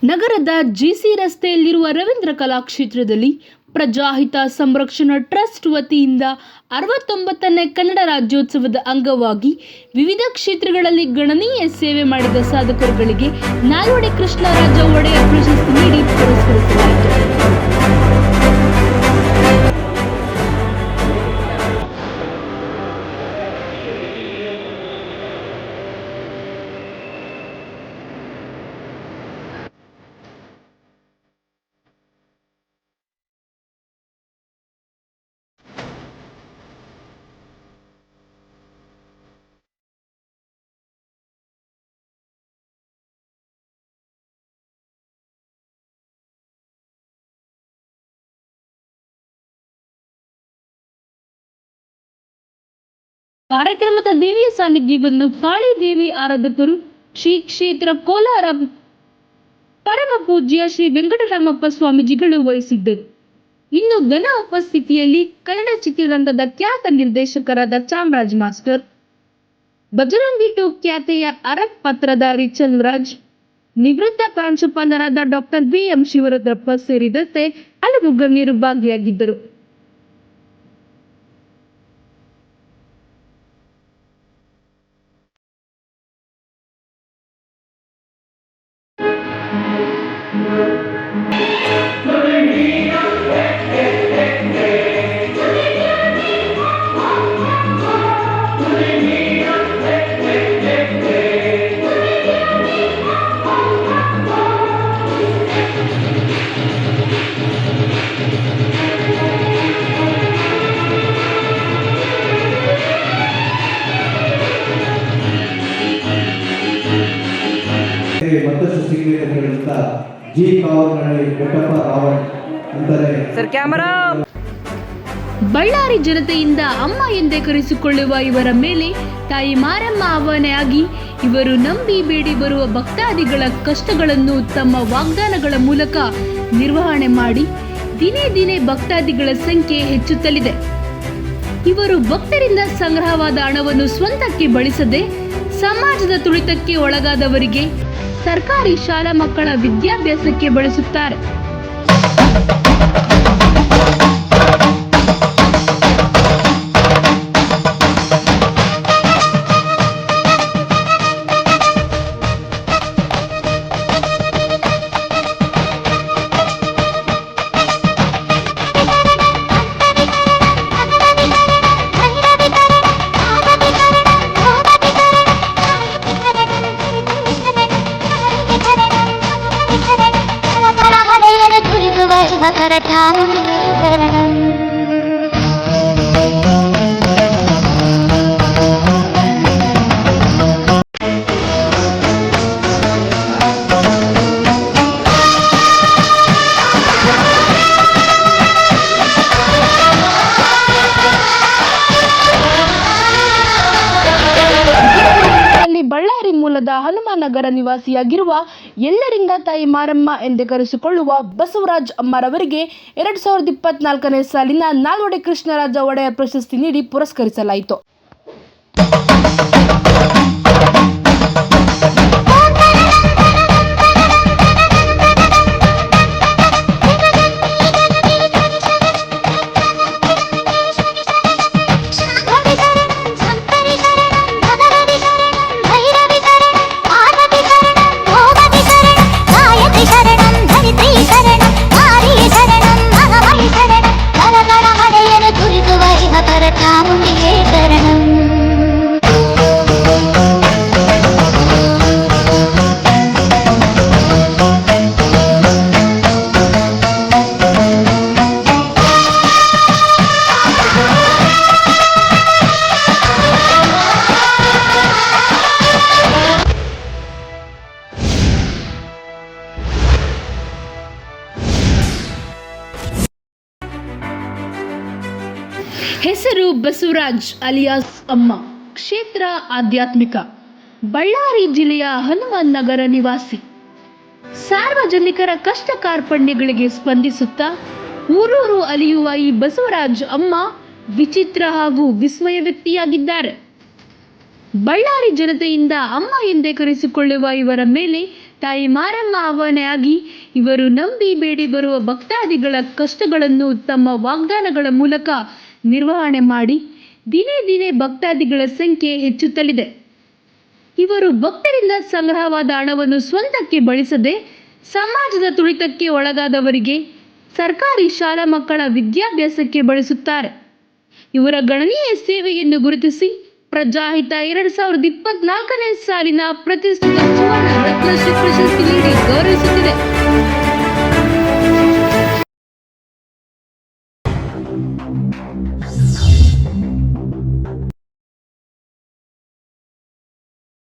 ನಗರದ ಜಿಸಿ ರಸ್ತೆಯಲ್ಲಿರುವ ರವೀಂದ್ರ ಕಲಾಕ್ಷೇತ್ರದಲ್ಲಿ ಪ್ರಜಾಹಿತ ಸಂರಕ್ಷಣಾ ಟ್ರಸ್ಟ್ ವತಿಯಿಂದ 69ನೇ ಕನ್ನಡ ರಾಜ್ಯೋತ್ಸವದ ಅಂಗವಾಗಿ ವಿವಿಧ ಕ್ಷೇತ್ರಗಳಲ್ಲಿ ಗಣನೀಯ ಸೇವೆ ಮಾಡಿದ ಸಾಧಕರುಗಳಿಗೆ ನಾಲ್ವಡಿ ಕೃಷ್ಣರಾಜ ಒಡೆಯರ್ ಪ್ರಶಸ್ತಿ ನೀಡಿ ಪುರಸ್ಕರಿಸಲಾಯಿತು. ಕಾರ್ಯಕ್ರಮದ ದೇವಿಯ ಸಾನ್ನಿಧ್ಯವನ್ನು ಕಾಳಿದೇವಿ ಆರಾಧಕರು ಶ್ರೀ ಕ್ಷೇತ್ರ ಕೋಲಾರ ಪರಮ ಪೂಜ್ಯ ಶ್ರೀ ವೆಂಕಟರಾಮಪ್ಪ ಸ್ವಾಮೀಜಿಗಳು ವಹಿಸಿದ್ದರು. ಇನ್ನು ಘನ ಉಪಸ್ಥಿತಿಯಲ್ಲಿ ಕನ್ನಡ ಚಿತ್ರರಂಗದ ಖ್ಯಾತ ನಿರ್ದೇಶಕರಾದ ಚಾಮರಾಜ್ ಮಾಸ್ಟರ್, ಬಜರಂಗಿ 2 ಖ್ಯಾತೆಯ ಅರಬ್ ಪತ್ರಧಾರಿ ಚಂದ್ರರಾಜ್, ನಿವೃತ್ತ ಪ್ರಾಂಶುಪಾಲರಾದ ಡಾಕ್ಟರ್ ಬಿ.ಎಂ. ಶಿವರುದ್ರಪ್ಪ ಸೇರಿದಂತೆ ಹಲವು ಗಣ್ಯರು ಭಾಗಿಯಾಗಿದ್ದರು. ಮತ್ತಷ್ಟು ಸಿಗಲಿ ಅಂತ ಹೇಳುತ್ತಾ ಜಿ ಕಾವನಹಳ್ಳಿ ಬೆಟ್ಟಪ್ಪ ರಾವಣ್ ಅಂತಾರೆ ಸರ್ ಕ್ಯಾಮರಾ. ಬಳ್ಳಾರಿ ಜನತೆಯಿಂದ ಅಮ್ಮ ಎಂದೇ ಕರೆಸಿಕೊಳ್ಳುವ ಇವರ ಮೇಲೆ ತಾಯಿ ಮಾರಮ್ಮ ಆಹ್ವಾನೆಯಾಗಿ ಇವರು ನಂಬಿ ಬೇಡಿ ಬರುವ ಭಕ್ತಾದಿಗಳ ಕಷ್ಟಗಳನ್ನು ತಮ್ಮ ವಾಗ್ದಾನಗಳ ಮೂಲಕ ನಿರ್ವಹಣೆ ಮಾಡಿ ದಿನೇ ದಿನೇ ಭಕ್ತಾದಿಗಳ ಸಂಖ್ಯೆ ಹೆಚ್ಚುತ್ತಲಿದೆ. ಇವರು ಭಕ್ತರಿಂದ ಸಂಗ್ರಹವಾದ ಹಣವನ್ನು ಸ್ವಂತಕ್ಕೆ ಬಳಸದೆ ಸಮಾಜದ ತುಳಿತಕ್ಕೆ ಒಳಗಾದವರಿಗೆ ಸರ್ಕಾರಿ ಶಾಲಾ ಮಕ್ಕಳ ವಿದ್ಯಾಭ್ಯಾಸಕ್ಕೆ ಬಳಸುತ್ತಾರೆ. ಬಳ್ಳಾರಿ ಮೂಲದ ಹನುಮಾನಗರ ನಿವಾಸಿಯಾಗಿರುವ ಎಲ್ಲರಿಂದ ತಾಯಿ ಮಾರಮ್ಮ ಎಂದೇ ಕರೆಸಿಕೊಳ್ಳುವ ಬಸವರಾಜ್ ಅಮ್ಮರವರಿಗೆ 2024ನೇ ಸಾಲಿನ ನಾಲ್ವಡಿ ಕೃಷ್ಣರಾಜ ಒಡೆಯರ್ ಪ್ರಶಸ್ತಿ ನೀಡಿ ಪುರಸ್ಕರಿಸಲಾಯಿತು. ಹೆಸರು ಬಸವರಾಜ್ ಅಲಿಯಾಸ್ ಅಮ್ಮ. ಕ್ಷೇತ್ರ ಆಧ್ಯಾತ್ಮಿಕ. ಬಳ್ಳಾರಿ ಜಿಲ್ಲೆಯ ಹನುಮಾನ್ ನಗರ ನಿವಾಸಿ. ಸಾರ್ವಜನಿಕರ ಕಷ್ಟ ಕಾರ್ಪಣ್ಯಗಳಿಗೆ ಸ್ಪಂದಿಸುತ್ತಾ ಊರೂರು ಅಲಿಯುವ ಈ ಬಸವರಾಜ್ ಅಮ್ಮ ವಿಚಿತ್ರ ಹಾಗೂ ವಿಸ್ಮಯ ವ್ಯಕ್ತಿಯಾಗಿದ್ದಾರೆ. ಬಳ್ಳಾರಿ ಜನತೆಯಿಂದ ಅಮ್ಮ ಎಂದೇ ಕರೆಸಿಕೊಳ್ಳುವ ಇವರ ಮೇಲೆ ತಾಯಿ ಮಾರಮ್ಮ ಆವಾಹನೆಯಾಗಿ ಇವರು ನಂಬಿ ಬೇಡಿ ಬರುವ ಭಕ್ತಾದಿಗಳ ಕಷ್ಟಗಳನ್ನು ತಮ್ಮ ವಾಗ್ದಾನಗಳ ಮೂಲಕ ನಿರ್ವಹಣೆ ಮಾಡಿ ದಿನೇ ದಿನೇ ಭಕ್ತಾದಿಗಳ ಸಂಖ್ಯೆ ಹೆಚ್ಚುತ್ತಲಿದೆ. ಇವರು ಭಕ್ತರಿಂದ ಸಂಗ್ರಹವಾದ ಹಣವನ್ನು ಸ್ವಂತಕ್ಕೆ ಬಳಸದೆ ಸಮಾಜದ ತುಳಿತಕ್ಕೆ ಒಳಗಾದವರಿಗೆ ಸರ್ಕಾರಿ ಶಾಲಾ ಮಕ್ಕಳ ವಿದ್ಯಾಭ್ಯಾಸಕ್ಕೆ ಬಳಸುತ್ತಾರೆ. ಇವರ ಗಣನೀಯ ಸೇವೆಯನ್ನು ಗುರುತಿಸಿ ಪ್ರಜಾಹಿತ 2024ನೇ ಸಾಲಿನ ಪ್ರತಿಷ್ಠಿತ ಸುವರ್ಣ ರತ್ನಶ್ರೀ ಪ್ರಶಸ್ತಿ ನೀಡಿ ಗೌರವಿಸುತ್ತಿದೆ.